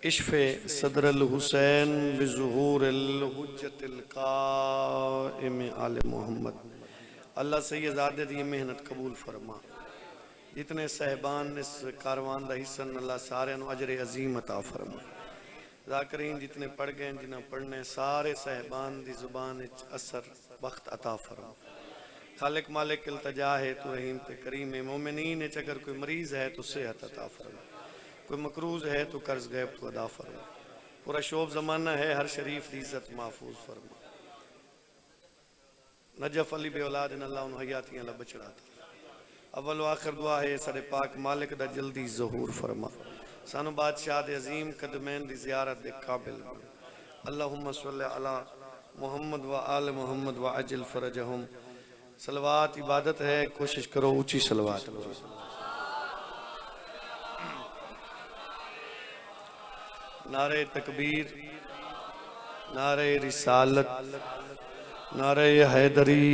इश्फ़े सदरल Hussain बिज़ुहूरिल हुज्जतिल crime आले मोहम्मद। अल्लाह से ये ज़ादे दी मेहनत कबूल फरमा। जितने साहिबान इस कारवान दा हिस्सा अल्लाह सारे अजर अजीम अता फरमा। ज़ाकरीन जितने पढ़ गए जिन्हें पढ़ने सारे साहिबान दी ज़ुबान असर वक्त अता फरमा। खालिक मालिक इल्तजा है तो रहीम ते करीम है। मोमिनीन अगर कोई मरीज़ है तो सेहत अता फरमा, कोई मकरूज है तो कर्ज गैब तो अदा फरमा। पूरा शोब ज़माना है हर शरीफ की इज्जत महफूज फरमा। नजफ अली बे औलाद अल्लाह उन हयातियां ला बचड़ा था। अव्वल आखिर दुआ है सरे पाक मालिक दा जल्दी ज़हूर फरमा। सानू बादशाह दे अजीम कदमैन दी ज़ियारत दे काबिल बना। अल्लाहुम्मा सल्लि अला मोहम्मद व आल मोहम्मद व अजिल फरजहुम। सलवात इबादत है, कोशिश करो ऊंची सलवात करो। नारे तकबीर, नारे रिसालत, नारे हैदरी,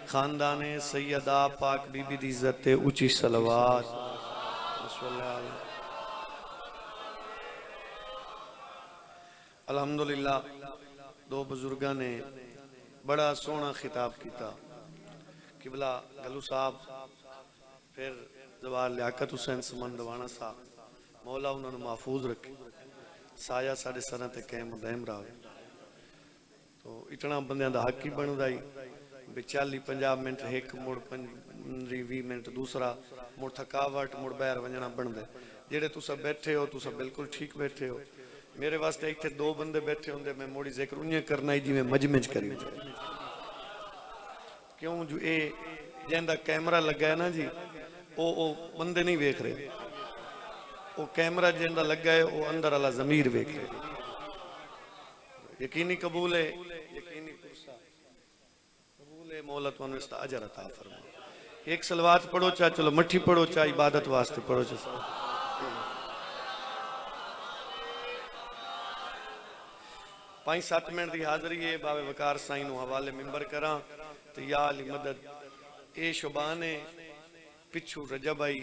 खानदाने सैयदा पाक बीबी दी इज्जत ऊंची सलवात। अल्हम्दुलिल्लाह दो बुजुर्गों ने बड़ा सोहना खिताब किया। किबला गलू साहब फिर जवाहर लियाकत हुसैन समंदवाना साहब, मौला उन्होंने महफूज रखे, साया साढ़े सर ते कैम दैम रहे। तो इतना बंद का हक ही बनता ही भी 40-50 मिनट एक मुड़ 15-20 मिनट दूसरा मुड़ थकावट मुड़ बहर वजना बनता। जेड़े तुसा बैठे हो तुसा बिल्कुल ठीक बैठे हो। मेरे वास्ते इतने दो बंदे बैठे होंगे मैं मोड़ी जिक्र उन्हें करना ही जिमें मजमज करी। क्यों जो ये जिंदा कैमरा लगा है ना जी, वो बंदे नहीं वेख रहे। वो कैमरा जिंदा लगा है वो अंदर वाला जमीर वेख रहे। यकीनी कबूल है, यकीनी कबूल है। मौला तुहानू इसका अजर अता फरमा। एक सलवात पढ़ो चा, चलो मट्ठी पढ़ो चा, इबादत वास्ते पढ़ो चा। 5-7 मिनट की हाजरी है। बाबे वकार साईं नू हवाले मिंबर करा तो या अली मदद ए शुबान है पिछू रजब आई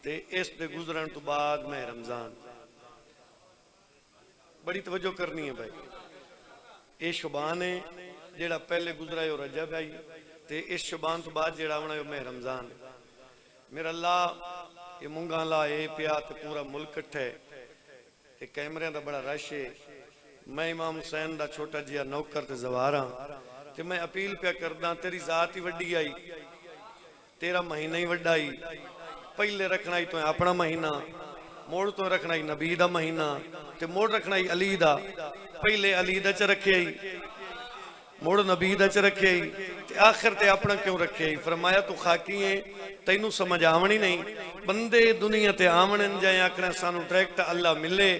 ते इस दे गुजरन तो बाद मैं रमजान। बड़ी तवज्जो करनी है भाई। ये शुबान है जेड़ा पहले गुजरा है रजब आई ते इस शुबान तो बाद जेड़ा आना है मैं रमजान। मेरा अल्लाह ये मुंगा ला ये पिया ते पूरा मुल्क कट्ठा है। ये कैमरे का बड़ा रश है। मैं इमाम हुसैन का छोटा जिहा नौकर ते जवार हाँ ते मैं अपील पिया करदा तेरी जात ही वड्डी आई, तेरा महीना ही वड्डा आई। पहले रखना ही तो अपना महीना, मोड़ तो रखना ही नबी दा महीना ते मोड़ रखना ही अली दा। पहले अली दा च रखे ही, मोड़ नबी दा च रखे ही ते आखिर ते अपना क्यों रखे ही। फरमाया तू खाकी है तैनू समझ आवनी नहीं। बंदे दुनिया ते आवण जाए आखना सानू डायरेक्ट अल्लाह मिले।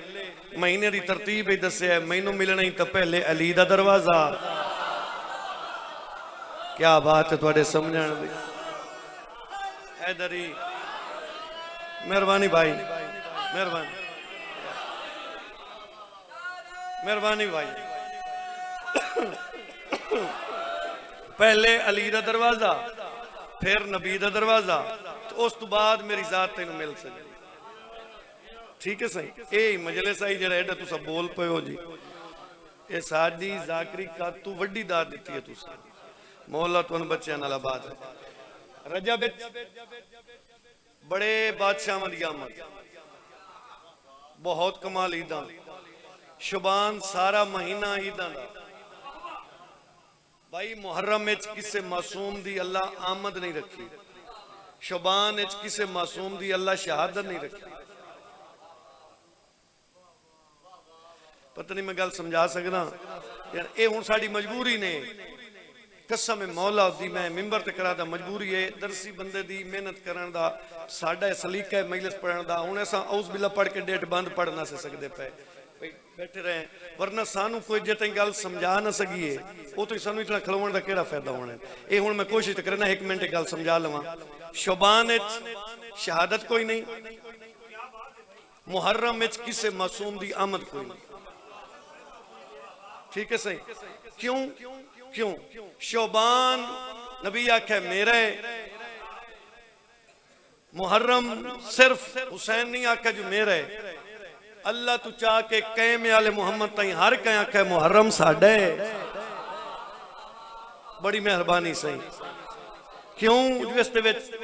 महीने की तरतीब ही दसिया मैनू मिलना ही तो पहले अली दा दरवाजा। क्या बात है थोड़े समझण दी। हैदरी मेहरबानी भाई, मेहरबानी मेहरबानी भाई। पहले अली दा दरवाजा फिर नबी दा दरवाजा तो उस तो बाद मेरी जात तेन मिल सके। ठीक है सही। यही मजलिस आई जरा एडा तुसा बोल पे हो जी। ये साडी जाकरी का तू वड्डी दात दी है तुसा। मौला तुन बच्चों नाल बात है। रजब बड़े बादशाह दी आमद, बहुत कमाल ईदा। शुबान सारा महीना ईदा दा भाई। मुहर्रम किसे मासूम दी अल्लाह आमद नहीं रखी। शुबान किसे मासूम दी अल्लाह शहादत नहीं रखी। पता नहीं मैं गल समझा सकदा यार। ये हुण साडी मजबूरी ने। कसम मौला दी मैं मिंबर ते करा दा मजबूरी है। दरसी बंदे दी मेहनत करन दा साडा सलीका है मजलिस पढ़न दा। हुण असां औज़ बिल्ला पढ़ के डेट बंद पढ़ ना सकदे पे बैठे रहे, वरना सानू कोई जे तई गल समझा ना सकीए वो तो सानू इतना खलोण दा केड़ा फायदा होना। ये हुण मैं कोशिश करना 1 मिनट गल समझा लवां। शुबान शहादत कोई नहीं, मुहर्रम किसे मासूम दी आमद कोई नहीं। ठीक है सही। क्यों क्यों शोबान नबी आखे मेरा है, मुहर्रम सिर्फ हुसैन नहीं आखे जो मेरा है। अल्लाह तू चाह के कैम आले मुहम्मद ताई हर कह आखे मुहर्रम साडे बड़ी मेहरबानी सही क्यों जिस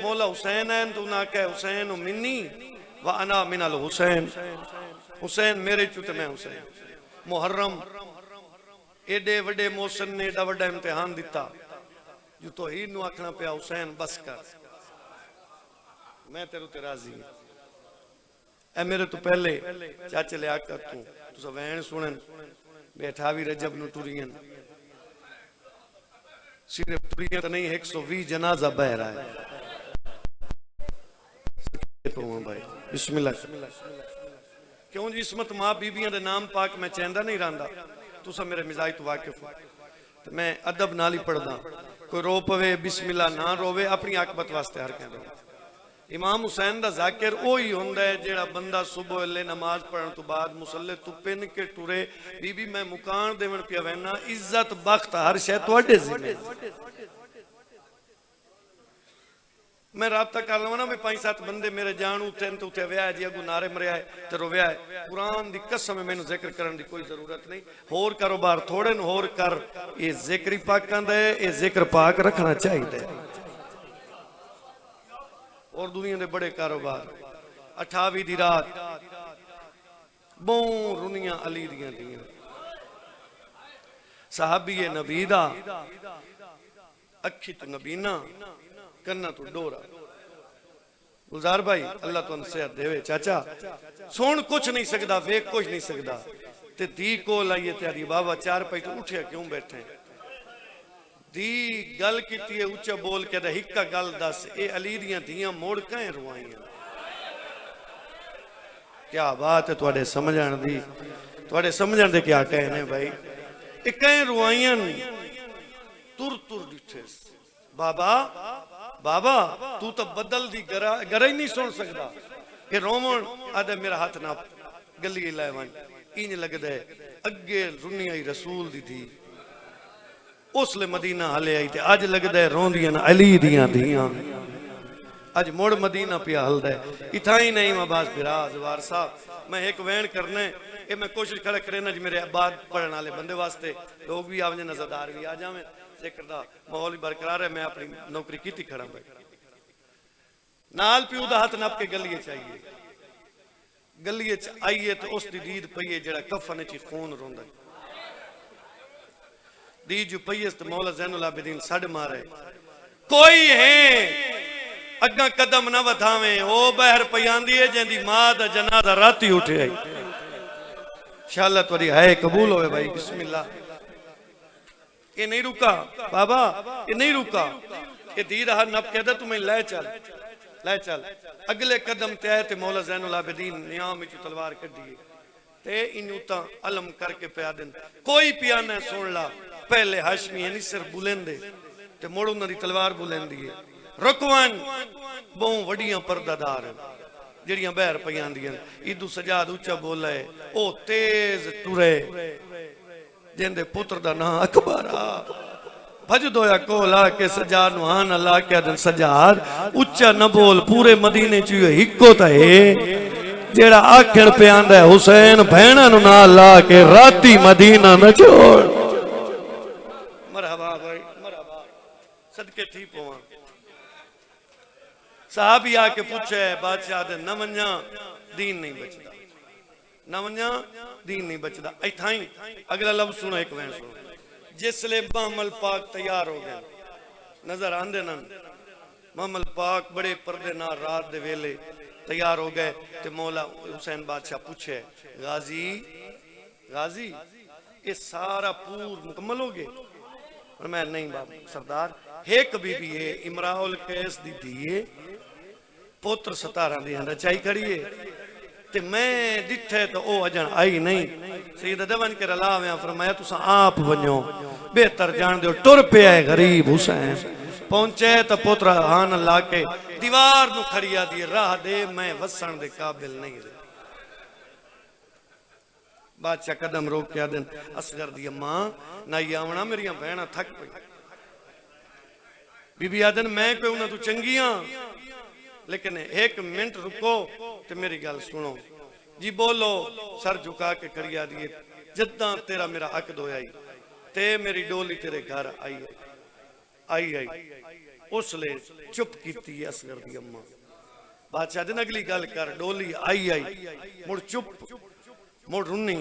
मौला हुसैन है तू ना कह हुसैन मिन्नी व अना मिनल हुसैन हुसैन मेरे चू ते मैं हुसैन मुहर्रम एडे वड्डे मोहसिन ने एडा वड्डा इम्तिहान दिता जो तो ही नू आखना पिया हुसैन बस कर मैं तेरे ते राजी ए मेरे तो पहले चाचे लिया कर तू वैन सुनन बैठा भी रजब नु टुरियन सिर्फ टुरियन तो नहीं 120 जनाजा बह रहा है भाई बिस्मिल्लाह क्यों जी इसमत मां बीबियां दे नाम पाक मैं चैंदा नहीं रहांदा तुसा मेरे मिजाज तो वाकिफ हो तो मैं अदब नाल ही पढ़दा कोई रो पवे बिस्मिल्लाह ना रोवे अपनी आकबत वास्ते हर कहंदा इमाम हुसैन दा जाकिर वही होंदा है जेड़ा बंदा सुबह वेले नमाज पढ़न तो बाद मुसल्ले तू पिन के टुरे बीबी मैं मुकान देवन पिया वैना इज्जत बख्त हर शय तुहाडे जिम्मे मैं राबता कर लवां ना भी 5-7 बंदे मेरे जान उठे तो उठे व्याह जी अगू नारे मरिया है ते रोया है कुरान दी कसम मैनू जिक्र करन दी कोई जरूरत नहीं होर कारोबार थोड़े न होर कर ये जिक्र ही पाकां दा है ये जिक्र पाक रखना चाहिए और दुनिया दे बड़े कारोबार 28 दी रात बहु रुनियां अली दियां दियां साहबी नबी दा अखी तो नबीना करना तो डोरा गुलजार भाई अल्लाह तुम सेहत देवे चाचा सुन कुछ नहीं सकता वेख कुछ नहीं सकता ते दी को लाइए तेरी बाबा 4 पैसे तो उठे क्यों बैठे दी गल की उच्चा बोल के हिक्का गल दस ए अली दियां धियां मोड़ कहीं रुआइयां क्या बात है तुहाडे समझण दी तुहाडे समझण दे क्या कहने भाई ए कहीं रुआइयां तुर तुर डिठे बाबा बाबा तू तो बदल दी गरा ही नहीं सुन सकता ये रोमन आदे मेरा हाथ ना गली लै वन इंज लगदा है अगे रुनी आई रसूल दी थी उसले मदीना हले आई ते अज लगदा है रोंदियां ना अली दियां धियां अज मुड़ मदीना पिया हलदा है इथा ही नहीं माबास बिराज वार साहब मैं एक वैन करने ये मैं कोशिश खड़ा करे ना जी मेरे बाद पढ़ने वाले बंदे वास्ते लोग भी आवने नजरदार भी आ जावे जिक्र दा माहौल ही बरकरार है मैं अपनी नौकरी की खड़ा भाई नाल प्यू दा हाथ नप के गलिए चाहिए गलिए च आइए तो उस दी दीद पईए जेड़ा कफन च खून रोंदा दी जो पईए तो मौला ज़ैनुल आबिदीन सड मारे कोई है अग्गा कदम ना वधावे ओ बहर पयांदी है जेंदी मां दा जनाजा राती उठे आई इंशाअल्लाह तुहाडी है कबूल होवे भाई बिस्मिल्लाह ये नहीं रुका बाबा ये नहीं रुका ये दी रहा नब कहदा तुम्हें ले चल अगले कदम ते आए ते मौला ज़ैनुल आबिदीन नियाम विच तलवार कढी ते इनु ता अलम करके पिया दिन कोई पिया ना सुन ला पहले हाशमी नहीं सिर बुलेंदे ते मोड़ उन्हां दी तलवार बुलेंदी है रुकवन बहु वड्डियां पर्दादार जड़ियां बहर पईयां दियां ईदू सजाद उच्चा बोला है ओ तेज टुरे जिंदे पुत्र दा नाम अकबरा भज दोया कोला के सजाद नुहान अल्लाह के दिन सजाद उच्चा न बोल पूरे मदीने च हिक्को ता है जेड़ा आखण पे आंदा है हुसैन भैणा नु ना ला के राती मदीना न छोड़ मरहबा भाई मरहबा सदके थी पवा साहबी आके पूछे बादशाह दे न वन्या दीन नहीं बचदा न वन्या दीन नहीं बचदा इथा ही अगला लफ्ज सुनो एक वैन सुनो जिसले मामल पाक तैयार हो गए नजर आंदे न मामल पाक बड़े पर्दे ना रात दे वेले तैयार हो गए ते मौला हुसैन बादशाह पूछे गाजी गाजी ये सारा पूर मुकम्मल हो गए और मैं नहीं बाबा सरदार एक बीबी है इमराउल कैस दी धीए पुत्र 17 दी रचाई खड़ी है ते मैं दिठे तो ओ अजन आई नहीं सईद दवन के रलावे फरमाया तुसा आप वणो बेहतर जान दो टुर पे है गरीब हुसैन पहुंचे तो पुत्र हान ला के दीवार नु खड़िया दी राह दे मैं वसन दे काबिल नहीं रही बादशाह कदम रोक के आदन असगर दी अम्मा ना आवना मेरिया बहना थक पई बीबी आदन मैं कोई उन्हां तू चंगियां लेकिन एक मिनट रुको ते मेरी गल सुनो जी बोलो सर झुका के खड़िया दिए जिदा तेरा मेरा अकद होया ते मेरी डोली तेरे घर आई आई आई उसले चुप कीती असगर दी अम्मा बादशाह दिन अगली गल कर डोली आई आई मुड़ चुप मुड़ रुनी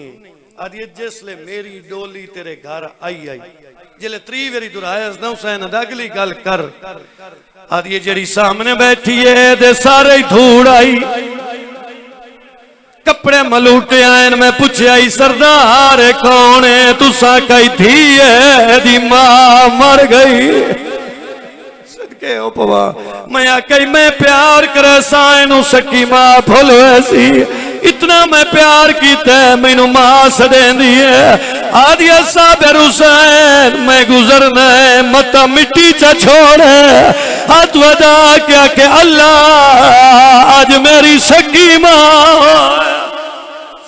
आदि जिसले मेरी डोली तेरे घर आई आई जिले त्री वेरी दुराया ना हुसैन अगली गल कर आदि जेड़ी सामने बैठी है दे सारे ही धूड़ आई कपड़े मलूटे आए मैं पूछे आई सरदार कौन है तुसा कही थी है दी मां मर गई सदके ओ पवा मैं कही मैं प्यार करे साइनू सकी मां भूल वैसी इतना मैं प्यार किया मैनू मां सदेंदी है आदिया साबिर हुसैन मैं गुजरना है मता मिट्टी चा छोड़ हाथ वदा क्या के अल्लाह आज मेरी सकी मां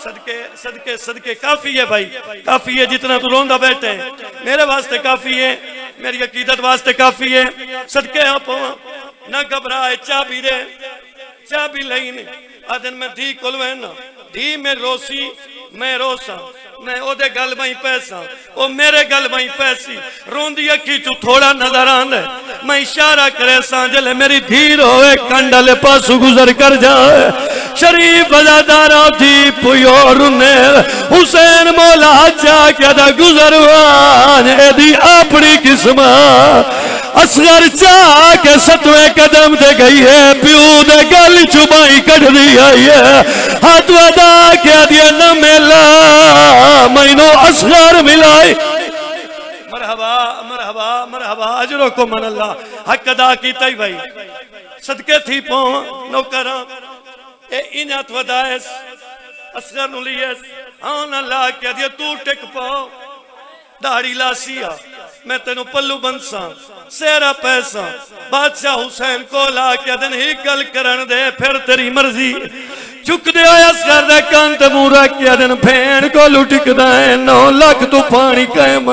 सदके सदके सदके काफी है भाई काफी है जितना तू रोंदा बैठे मेरे वास्ते काफी है मेरी अकीदत वास्ते काफी है सदके आप ना घबराए चाबी दे चाबी लईने आदन मैं धी कोलवे ना धी में रोसी मैं रोसा मैं ओदे गल में पैसा ओ मेरे गल में पैसी रोंदी अखी चू थोड़ा नजर आंदा मैं इशारा करे सांजले मेरी धीर होए कंडले पासू गुजर कर जाए शरीफ वजादारा थी पुयोर ने हुसैन मौला जा के दा गुजरवान एदी अपनी किस्मत असगर चाह के सतवें कदम ते गई है प्यू दे गल चुबाई कढ़ दी आई है हाथ वदा के दिया न मिला मैनू असगर मिलाई मरहबा मरहबा मरहबा अजरो को मन अल्लाह हक अदा कीता ही भाई सदके थी पो नौकरा ए इन हाथ वदाएस असगर नु लियस हां अल्लाह के दिया तू टिक पाओ दाढ़ी लासिया मैं तेनू पल्लू बनसा सेरा पैसा बादशाह हुसैन को ला के दिन ही गल करन दे फिर तेरी मर्जी चुक दे असगर दे कान ते मुंह रख के दिन भेड़ को लुटिकदा है 9 लाख तू पानी कायम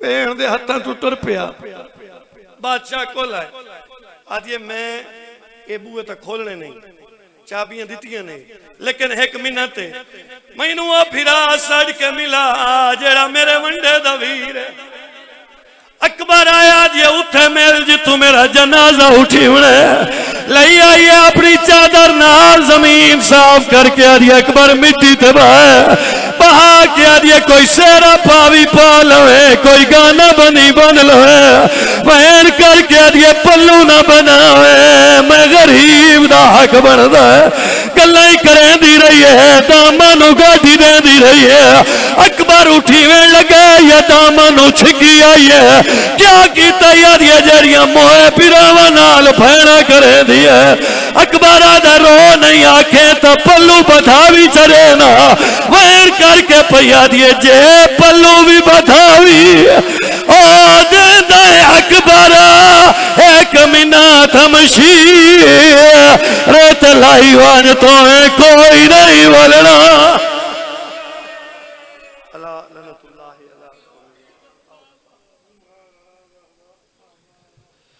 भेड़ दे हत्थां तू तुर पिया बादशाह को लाए आदिए मैं ये बूहे तक खोलने नहीं चाबियां दितियां ने लेकिन एक मिनट मैनू आ फिरा सड़ के मिला जेड़ा मेरे वंडे दा वीर अकबर आया जे उठे मेल जितू मेरा जनाजा उठी उड़े लई आई अपनी चादर नाल जमीन साफ करके आदि अकबर मिट्टी ते बहा के आदि कोई सेरा पावी पा लवे कोई गाना बनी बन लवे बहन करके आदि पल्लू ना बनावे मैं गरीब दा हक बनदा गल्ला ही करेंदी रही है दामा नू गाठी देंदी रही है अकबर उठी वेण लगे या दामा नू छिकी आई है क्या कीता यार ये जड़ियां मोए पिरावा नाल फैना करेंदी है अकबर दा रो नहीं आखे तो पल्लू बधा भी चढ़े ना वैर करके पैया दिए जे पल्लू भी बधावी ओ दे अकबर एक मिना थमशी रेत लाई वन तो कोई नहीं बोलना